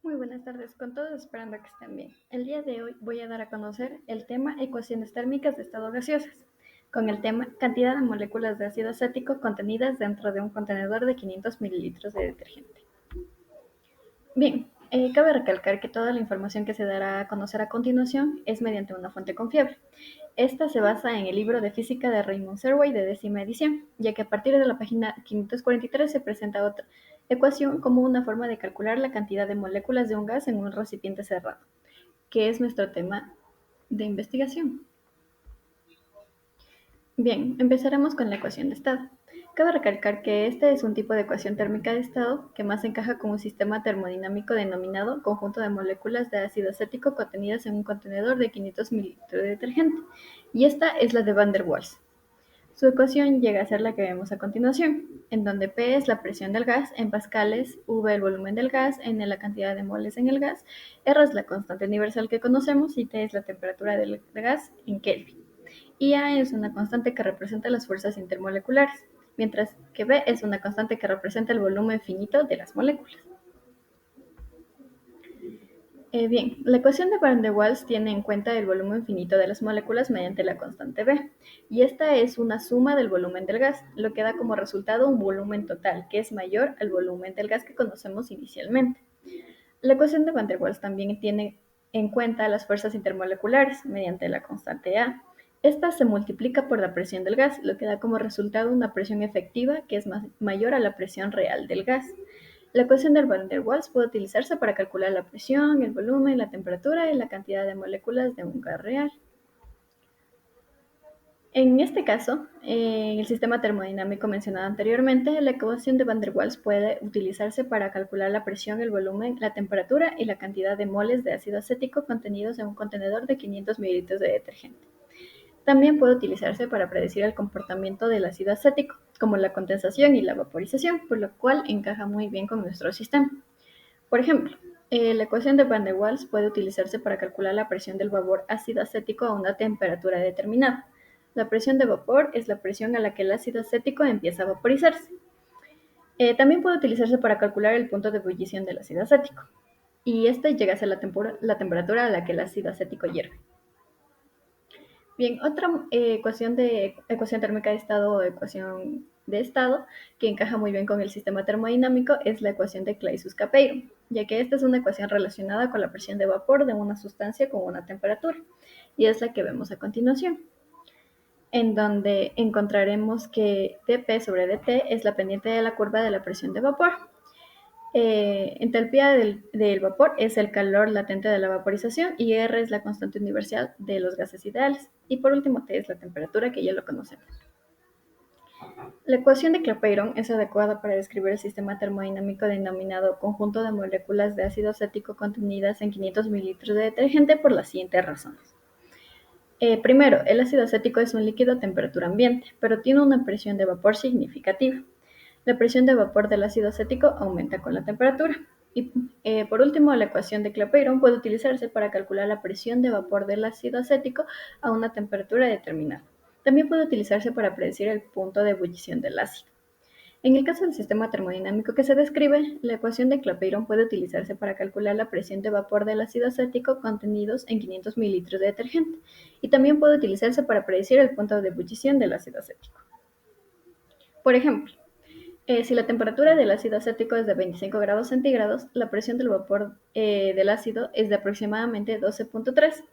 Muy buenas tardes con todos, esperando que estén bien. El día de hoy voy a dar a conocer el tema ecuaciones térmicas de estado gaseosas, con el tema cantidad de moléculas de ácido acético contenidas dentro de un contenedor de 500 mililitros de detergente. Bien, cabe recalcar que toda la información que se dará a conocer a continuación es mediante una fuente confiable. Esta se basa en el libro de física de Raymond Serway de 10ª edición, ya que a partir de la página 543 se presenta otra ecuación como una forma de calcular la cantidad de moléculas de un gas en un recipiente cerrado, que es nuestro tema de investigación. Bien, empezaremos con la ecuación de estado. Cabe recalcar que este es un tipo de ecuación térmica de estado que más encaja con un sistema termodinámico denominado conjunto de moléculas de ácido acético contenidas en un contenedor de 500 mililitros de detergente, y esta es la de Van der Waals. Su ecuación llega a ser la que vemos a continuación, en donde P es la presión del gas en pascales, V el volumen del gas, N la cantidad de moles en el gas, R es la constante universal que conocemos y T es la temperatura del gas en Kelvin. Y A es una constante que representa las fuerzas intermoleculares, mientras que B es una constante que representa el volumen finito de las moléculas. Bien, la ecuación de Van der Waals tiene en cuenta el volumen finito de las moléculas mediante la constante B, y esta es una suma del volumen del gas, lo que da como resultado un volumen total, que es mayor al volumen del gas que conocemos inicialmente. La ecuación de Van der Waals también tiene en cuenta las fuerzas intermoleculares mediante la constante A. Esta se multiplica por la presión del gas, lo que da como resultado una presión efectiva que es mayor a la presión real del gas. La ecuación de Van der Waals puede utilizarse para calcular la presión, el volumen, la temperatura y la cantidad de moléculas de un gas real. En este caso, en el sistema termodinámico mencionado anteriormente, la ecuación de Van der Waals puede utilizarse para calcular la presión, el volumen, la temperatura y la cantidad de moles de ácido acético contenidos en un contenedor de 500 mililitros de detergente. También puede utilizarse para predecir el comportamiento del ácido acético, como la condensación y la vaporización, por lo cual encaja muy bien con nuestro sistema. Por ejemplo, la ecuación de Van der Waals puede utilizarse para calcular la presión del vapor ácido acético a una temperatura determinada. La presión de vapor es la presión a la que el ácido acético empieza a vaporizarse. También puede utilizarse para calcular el punto de ebullición del ácido acético, y este llega a ser la temperatura a la que el ácido acético hierve. Bien, otra ecuación térmica de estado o ecuación de estado que encaja muy bien con el sistema termodinámico es la ecuación de Clausius-Capeyron, ya que esta es una ecuación relacionada con la presión de vapor de una sustancia con una temperatura, y es la que vemos a continuación, en donde encontraremos que dP sobre dt es la pendiente de la curva de la presión de vapor. Entalpía del vapor es el calor latente de la vaporización y R es la constante universal de los gases ideales. Y por último, T es la temperatura, que ya lo conocemos. La ecuación de Clapeyron es adecuada para describir el sistema termodinámico denominado conjunto de moléculas de ácido acético contenidas en 500 mililitros de detergente por las siguientes razones. Primero, el ácido acético es un líquido a temperatura ambiente, pero tiene una presión de vapor significativa. La presión de vapor del ácido acético aumenta con la temperatura. Y por último, la ecuación de Clapeyron puede utilizarse para calcular la presión de vapor del ácido acético a una temperatura determinada. También puede utilizarse para predecir el punto de ebullición del ácido. En el caso del sistema termodinámico que se describe, la ecuación de Clapeyron puede utilizarse para calcular la presión de vapor del ácido acético contenidos en 500 mililitros de detergente, y también puede utilizarse para predecir el punto de ebullición del ácido acético. Por ejemplo, si la temperatura del ácido acético es de 25 grados centígrados, la presión del vapor del ácido es de aproximadamente 12.3.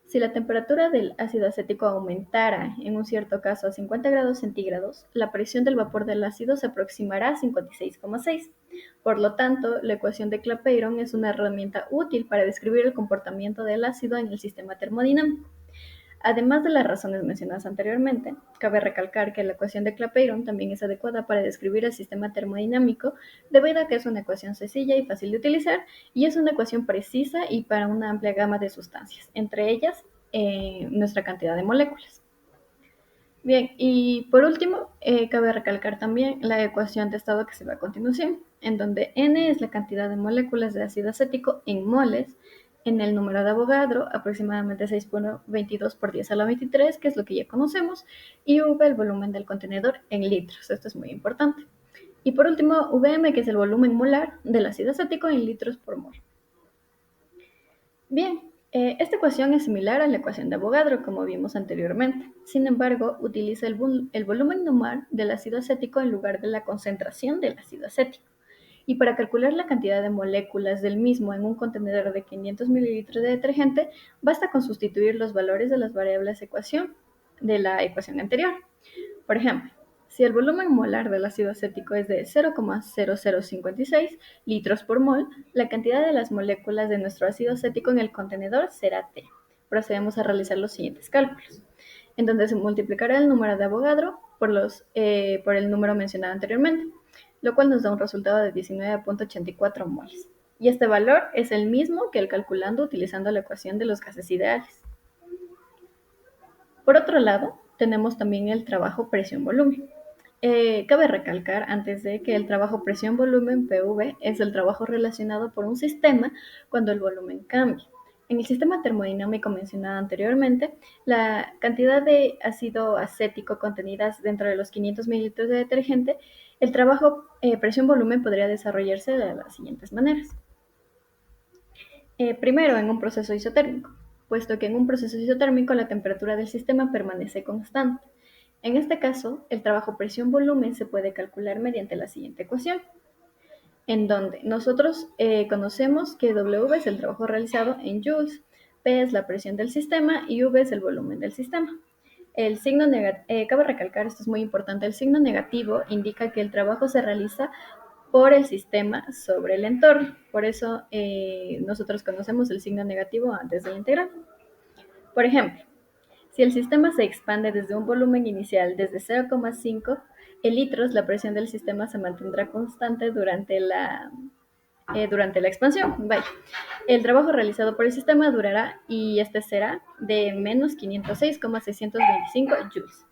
Si la temperatura del ácido acético aumentara en un cierto caso a 50 grados centígrados, la presión del vapor del ácido se aproximará a 56,6. Por lo tanto, la ecuación de Clapeyron es una herramienta útil para describir el comportamiento del ácido en el sistema termodinámico. Además de las razones mencionadas anteriormente, cabe recalcar que la ecuación de Clapeyron también es adecuada para describir el sistema termodinámico debido a que es una ecuación sencilla y fácil de utilizar, y es una ecuación precisa y para una amplia gama de sustancias, entre ellas nuestra cantidad de moléculas. Bien, y por último, cabe recalcar también la ecuación de estado que se ve a continuación, en donde N es la cantidad de moléculas de ácido acético en moles, en el número de Avogadro, aproximadamente 6.22 por 10 a la 23, que es lo que ya conocemos, y V, el volumen del contenedor, en litros. Esto es muy importante. Y por último, Vm, que es el volumen molar del ácido acético en litros por mol. Bien, esta ecuación es similar a la ecuación de Avogadro, como vimos anteriormente. Sin embargo, utiliza el volumen molar del ácido acético en lugar de la concentración del ácido acético. Y para calcular la cantidad de moléculas del mismo en un contenedor de 500 mililitros de detergente, basta con sustituir los valores de las variables de la ecuación anterior. Por ejemplo, si el volumen molar del ácido acético es de 0,0056 litros por mol, la cantidad de las moléculas de nuestro ácido acético en el contenedor será T. Procedemos a realizar los siguientes cálculos, en donde se multiplicará el número de Avogadro por el número mencionado anteriormente, lo cual nos da un resultado de 19,84 moles. Y este valor es el mismo que el calculando utilizando la ecuación de los gases ideales. Por otro lado, tenemos también el trabajo presión-volumen. Cabe recalcar antes de que el trabajo presión-volumen PV es el trabajo relacionado por un sistema cuando el volumen cambia. En el sistema termodinámico mencionado anteriormente, la cantidad de ácido acético contenidas dentro de los 500 mililitros de detergente, el trabajo presión-volumen podría desarrollarse de las siguientes maneras. Primero, en un proceso isotérmico, puesto que en un proceso isotérmico la temperatura del sistema permanece constante. En este caso, el trabajo presión-volumen se puede calcular mediante la siguiente ecuación, en donde nosotros conocemos que W es el trabajo realizado en joules, P es la presión del sistema y V es el volumen del sistema. El signo cabe recalcar, esto es muy importante, el signo negativo indica que el trabajo se realiza por el sistema sobre el entorno. Por eso nosotros conocemos el signo negativo antes de la integral. Por ejemplo, si el sistema se expande desde un volumen inicial desde 0,5 litros, la presión del sistema se mantendrá constante durante la expansión. Vaya. El trabajo realizado por el sistema durará y este será de menos 506,625 joules.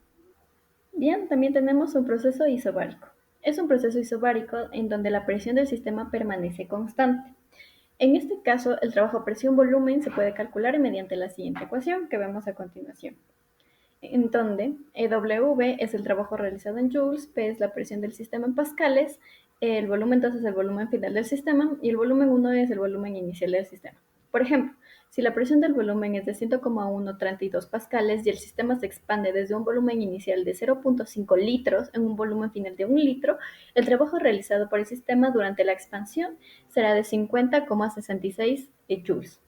Bien, también tenemos un proceso isobárico. Es un proceso isobárico en donde la presión del sistema permanece constante. En este caso, el trabajo presión-volumen se puede calcular mediante la siguiente ecuación que vemos a continuación, en donde W es el trabajo realizado en joules, P es la presión del sistema en pascales, el volumen entonces es el volumen final del sistema y el volumen 1 es el volumen inicial del sistema. Por ejemplo, si la presión del volumen es de 100,132 pascales y el sistema se expande desde un volumen inicial de 0,5 litros en un volumen final de 1 litro, el trabajo realizado por el sistema durante la expansión será de 50,66 joules.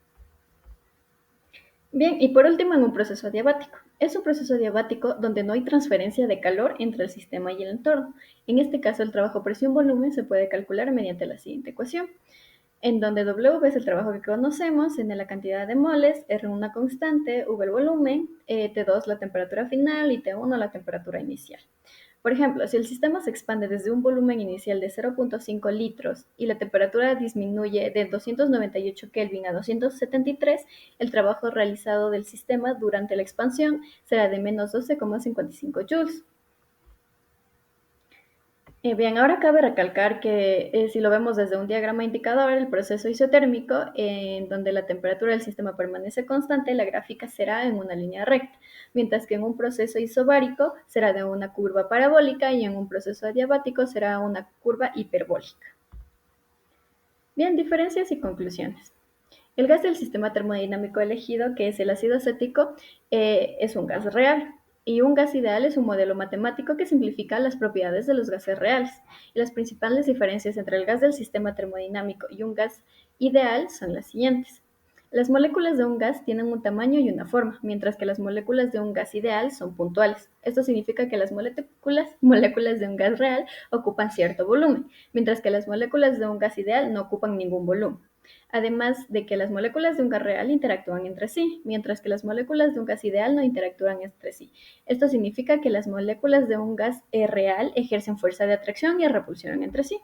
Bien, y por último, en un proceso adiabático. Es un proceso adiabático donde no hay transferencia de calor entre el sistema y el entorno. En este caso, el trabajo presión-volumen se puede calcular mediante la siguiente ecuación, en donde W es el trabajo que conocemos, N la cantidad de moles, R una constante, V el volumen, T2 la temperatura final y T1 la temperatura inicial. Por ejemplo, si el sistema se expande desde un volumen inicial de 0,5 litros y la temperatura disminuye de 298 Kelvin a 273, el trabajo realizado del sistema durante la expansión será de menos 12,55 joules. Bien, ahora cabe recalcar que si lo vemos desde un diagrama indicador, el proceso isotérmico, en donde la temperatura del sistema permanece constante, la gráfica será en una línea recta, mientras que en un proceso isobárico será de una curva parabólica y en un proceso adiabático será una curva hiperbólica. Bien, diferencias y conclusiones. El gas del sistema termodinámico elegido, que es el ácido acético, es un gas real. Y un gas ideal es un modelo matemático que simplifica las propiedades de los gases reales. Y las principales diferencias entre el gas del sistema termodinámico y un gas ideal son las siguientes. Las moléculas de un gas tienen un tamaño y una forma, mientras que las moléculas de un gas ideal son puntuales. Esto significa que las moléculas de un gas real ocupan cierto volumen, mientras que las moléculas de un gas ideal no ocupan ningún volumen. Además de que las moléculas de un gas real interactúan entre sí, mientras que las moléculas de un gas ideal no interactúan entre sí. Esto significa que las moléculas de un gas real ejercen fuerza de atracción y repulsión entre sí.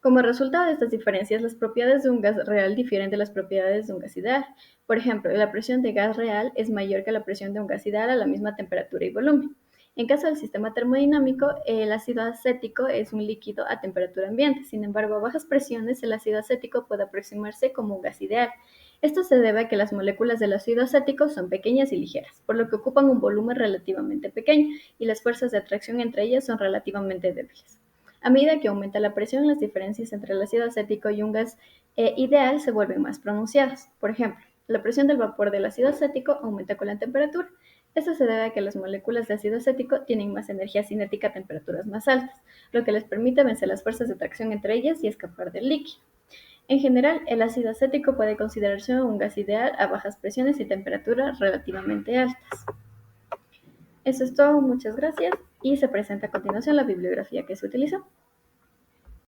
Como resultado de estas diferencias, las propiedades de un gas real difieren de las propiedades de un gas ideal. Por ejemplo, la presión de gas real es mayor que la presión de un gas ideal a la misma temperatura y volumen. En caso del sistema termodinámico, el ácido acético es un líquido a temperatura ambiente. Sin embargo, a bajas presiones, el ácido acético puede aproximarse como un gas ideal. Esto se debe a que las moléculas del ácido acético son pequeñas y ligeras, por lo que ocupan un volumen relativamente pequeño y las fuerzas de atracción entre ellas son relativamente débiles. A medida que aumenta la presión, las diferencias entre el ácido acético y un gas ideal se vuelven más pronunciadas. Por ejemplo, la presión del vapor del ácido acético aumenta con la temperatura. Esto se debe a que las moléculas de ácido acético tienen más energía cinética a temperaturas más altas, lo que les permite vencer las fuerzas de tracción entre ellas y escapar del líquido. En general, el ácido acético puede considerarse un gas ideal a bajas presiones y temperaturas relativamente altas. Eso es todo, muchas gracias, y se presenta a continuación la bibliografía que se utilizó.